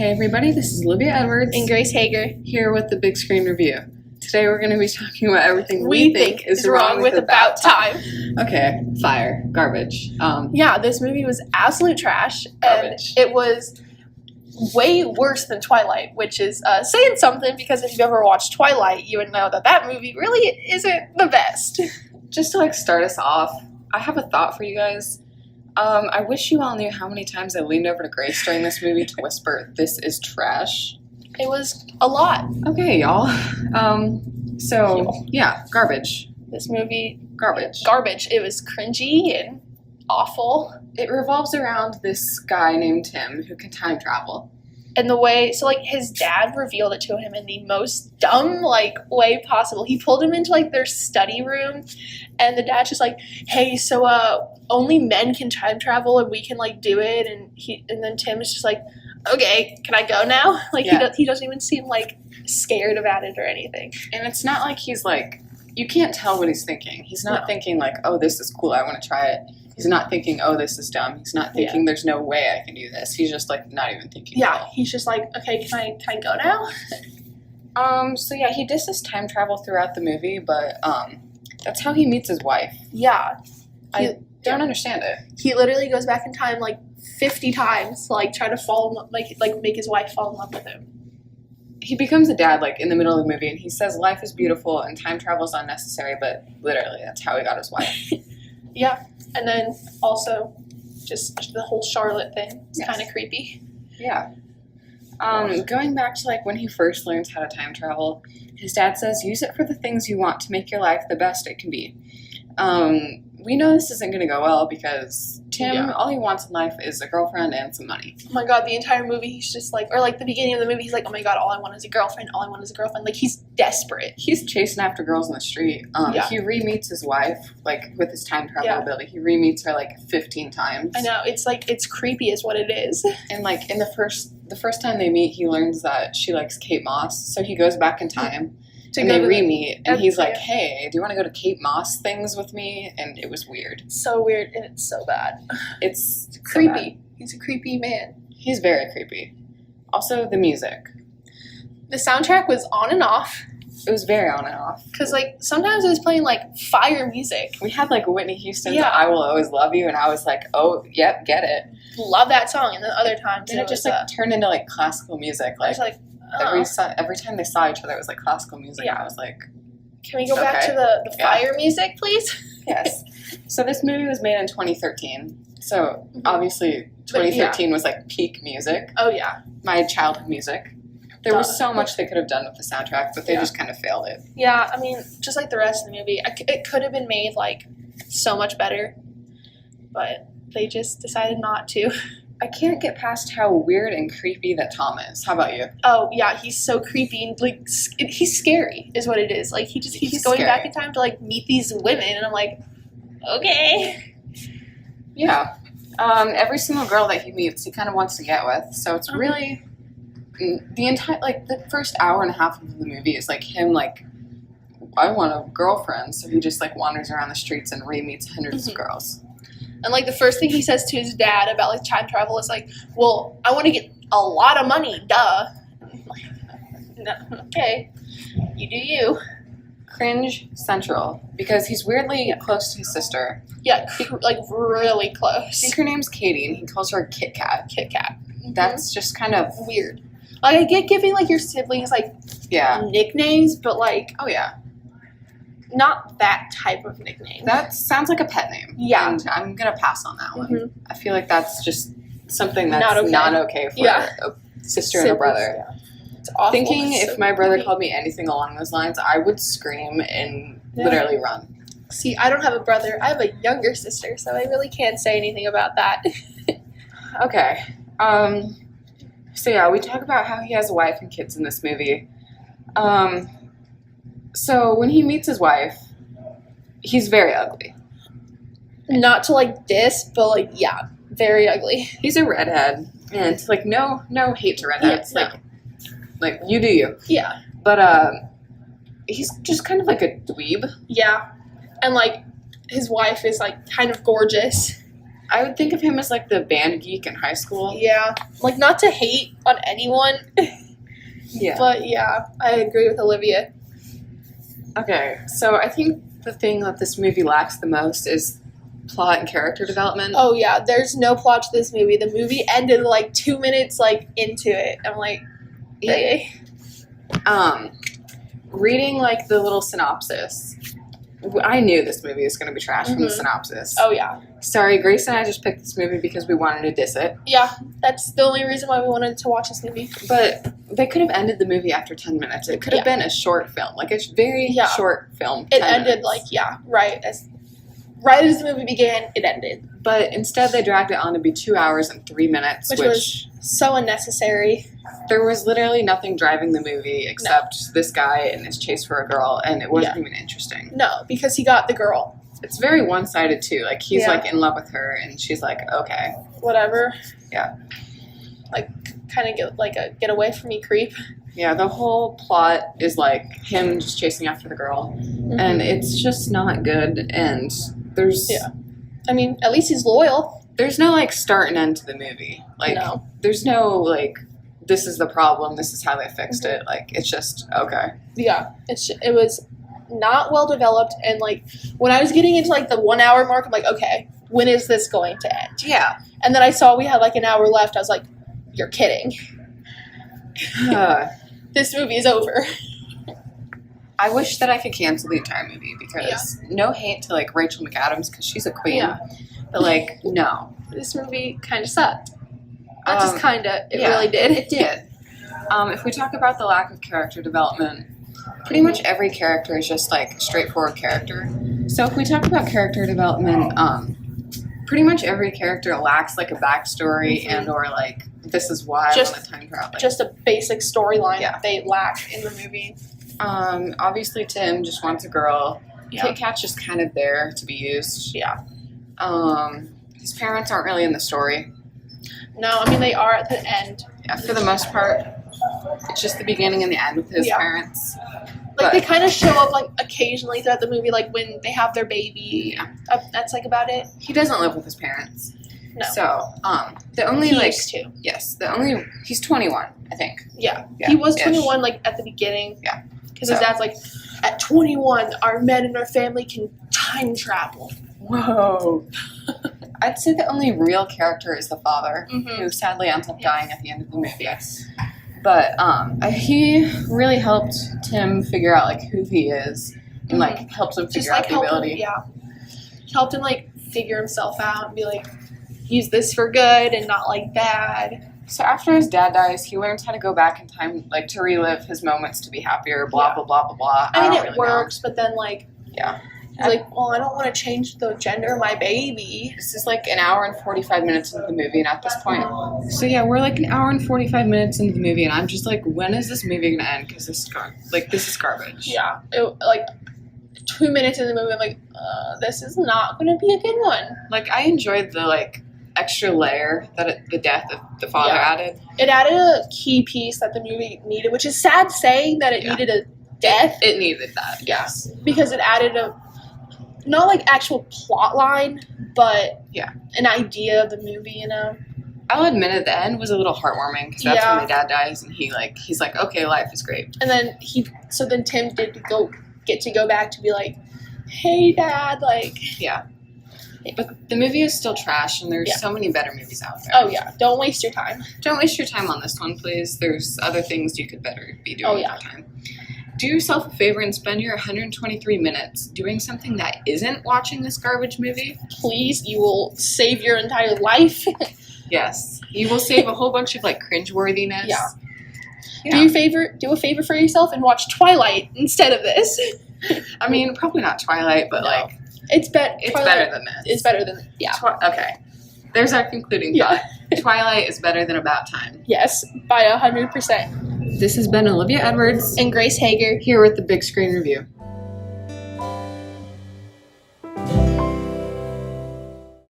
Hey everybody, this is Olivia Edwards And Grace Hager. here with the Big Screen Review. Today we're going to be talking about everything we think is wrong with About Time. Okay, fire, garbage. Yeah, this movie was absolute trash. Garbage. And it was way worse than Twilight, which is saying something because if you've ever watched Twilight, you would know that that movie really isn't the best. Just to start us off, I have a thought for you guys. I wish you all knew how many times I leaned over to Grace during this movie to whisper, "This is trash." It was a lot. Okay, y'all. Yeah, garbage. This movie, Garbage. garbage. It was cringy and awful. It revolves around this guy named Tim who can time travel. And the way, his dad revealed it to him in the most dumb, way possible. He pulled him into, their study room, and the dad's just like, hey, so, only men can time travel, and we can, do it, and then Tim is just like, okay, can I go now? He doesn't even seem, scared about it or anything. And it's not like he's, you can't tell what he's thinking. He's not thinking, oh, this is cool, I want to try it. He's not thinking, oh, this is dumb. He's not thinking, there's no way I can do this. He's just, not even thinking. Yeah, he's just like, okay, can I go now? He disses time travel throughout the movie, but, that's how he meets his wife. Yeah. I don't understand it. He literally goes back in time, 50 times to, try to fall in love, make his wife fall in love with him. He becomes a dad, in the middle of the movie, and he says life is beautiful and time travel is unnecessary, but literally, that's how he got his wife. Yeah. And then also just the whole Charlotte thing is kind of creepy. Yeah. Going back to when he first learns how to time travel, his dad says, use it for the things you want to make your life the best it can be. We know this isn't going to go well because Tim, all he wants in life is a girlfriend and some money. Oh my god, the entire movie he's just or the beginning of the movie he's like, oh my god, all I want is a girlfriend, all I want is a girlfriend. He's desperate. He's chasing after girls in the street. He re-meets his wife, with his time travel ability. He re-meets her 15 times. I know, it's creepy is what it is. And in the first time they meet, he learns that she likes Kate Moss, so he goes back in time. And they re-meet, and he's like, hey, do you want to go to Kate Moss things with me? And it was weird. So weird, and it's so bad. It's creepy. So bad. He's a creepy man. He's very creepy. Also, the music. The soundtrack was on and off. It was very on and off. Because, sometimes it was playing, fire music. We had, Whitney Houston's I Will Always Love You, and I was like, oh, yep, get it. Love that song. And then other times it just, turned into, classical music. Every time they saw each other, it was classical music. Yeah. And I was like, can we go back to the fire music, please? Yes. So this movie was made in 2013. So obviously 2013 was peak music. Oh yeah. My childhood music. There was so much they could have done with the soundtrack, but they just kind of failed it. Yeah, I mean, just like the rest of the movie, it could have been made so much better, but they just decided not to. I can't get past how weird and creepy that Tom is. How about you? Oh, yeah, he's so creepy and, he's scary is what it is. He's going back in time to, meet these women, and I'm like, okay. Yeah. Every single girl that he meets, he kind of wants to get with, so it's really, the entire, the first hour and a half of the movie is, him, I want a girlfriend, so he just, wanders around the streets and re-meets hundreds of girls. And, the first thing he says to his dad about, time travel is, well, I want to get a lot of money, duh. No, okay, you do you. Cringe central, because he's weirdly close to his sister. Yeah, really close. I think her name's Katie, and he calls her Kit Kat. Kit Kat. Mm-hmm. That's just kind of weird. I get giving, your siblings, nicknames, but, oh, yeah. Not that type of nickname. That sounds like a pet name. Yeah. And I'm going to pass on that one. I feel like that's just something that's not okay for a sister and a brother. Yeah. It's awful. Thinking if my brother called me anything along those lines, I would scream and literally run. See, I don't have a brother. I have a younger sister, so I really can't say anything about that. Okay. We talk about how he has a wife and kids in this movie. So when he meets his wife, he's very ugly. Not to diss, but very ugly. He's a redhead, and no hate to redheads. You do you. Yeah. But he's just kind of like a dweeb. Yeah, and his wife is kind of gorgeous. I would think of him as like the band geek in high school. Yeah. Like, not to hate on anyone, Yeah. but yeah, I agree with Olivia. Okay, so I think the thing that this movie lacks the most is plot and character development. Oh yeah, there's no plot to this movie. The movie ended like 2 minutes like into it. I'm like, Yeah. Reading like the little synopsis, I knew this movie was going to be trash from the Mhm. synopsis. Oh yeah. Sorry, Grace and I just picked this movie because we wanted to diss it. Yeah, that's the only reason why we wanted to watch this movie. But they could have ended the movie after 10 minutes. It could have been a short film, like a very Yeah. short film. It 10 ended minutes. like, yeah, right as the movie began, it ended. But instead, they dragged it on to be 2 hours and 3 minutes, Which which was so unnecessary. there was literally nothing driving the movie except this guy and his chase for a girl, and it wasn't even interesting. No, because he got the girl. It's very one-sided too. Like he's Yeah. like in love with her, and she's like, okay. Whatever. Yeah. Like, kind of get away from me, creep. Yeah, the whole plot is like him just chasing after the girl, and it's just not good. And there's Yeah. I mean, at least he's loyal. there's no like start and end to the movie. Like No. there's no like this is the problem, this is how they fixed it. Like it's just okay. Yeah, it was not well developed, and like when I was getting into like the 1 hour mark, I'm like, okay, when is this going to end? Yeah. And then I saw we had like an hour left. I was like, you're kidding. This movie is over. I wish that I could cancel the entire movie because no hate to like Rachel McAdams because she's a queen, Yeah. but like no, This movie kind of sucked. Not just kind of, it yeah, really did. It did. If we talk about the lack of character development, pretty much every character is just like straightforward character. So if we talk about character development, pretty much every character lacks like a backstory Mhm. and or like this is why Just- I want to time travel. Like, Just a basic storyline Yeah. that they lack in the movie. obviously Tim just wants a girl. Yeah. Kit Kat's just kind of there to be used. Yeah. His parents aren't really in the story. No, I mean, they are at the end. Yeah, for the most part, it's just the beginning and the end with his Yeah. parents. Like, But- they kind of show up, like, occasionally throughout the movie, like, when they have their baby. Yeah. That's, like, about it. He doesn't live with his parents. No. So, the only He like used to. yes, he's 21, I think. Yeah. Yeah, He was ish. 21, like, at the beginning. Yeah. Because his So- dad's like, at 21, our men and our family can time travel. Whoa. I'd say the only real character is the father, Mhm. who sadly ends up Yeah. dying at the end of the movie. But he really helped Tim figure out like who he is and like helps him Just, figure like, out the help him, ability. yeah. Helped him, like, figure himself out and be like, use this for good and not, like, bad. So after his dad dies, he learns how to go back in time, like to relive his moments to be happier. Blah Yeah. blah blah blah blah. I mean, don't it really know. works, but then, like, Yeah. he's like, well, I don't want to change the gender of my baby. This is like an hour and 45 minutes into the movie, and at this point, so yeah, we're like an hour and 45 minutes into the movie, and I'm just like, when is this movie gonna end? Because this is garbage. Yeah, like 2 minutes in the movie, I'm like, this is not going to be a good one. Like I enjoyed the like extra layer that the death of the father Yeah. added. It added a key piece that the movie needed, which is sad saying that it Yeah. needed a death It needed that. Yes. because it added a not like actual plot line, but Yeah. an idea of the movie. You know, I'll admit it. The end was a little heartwarming because that's Yeah. when the dad dies, and he's like, okay, life is great. and then then Tim did get to go back to be like, hey, Dad, like. Yeah. But the movie is still trash, and there's Yeah. so many better movies out there. Oh yeah, don't waste your time. Don't waste your time on this one, please. There's other things you could better be doing Oh, with yeah. your time. Do yourself a favor and spend your 123 minutes doing something that isn't watching this garbage movie. Please, you will save your entire life. Yes. You will save a whole bunch of like cringeworthiness. Yeah. Yeah. Do a favor for yourself and watch Twilight instead of this. I mean, probably not Twilight, but No. like It's better. it's better than this. It's better than Okay. There's our concluding Yeah. thought. Twilight is better than About Time. Yes, by 100%. This has been Olivia Edwards And Grace Hager. here with the Big Screen Review.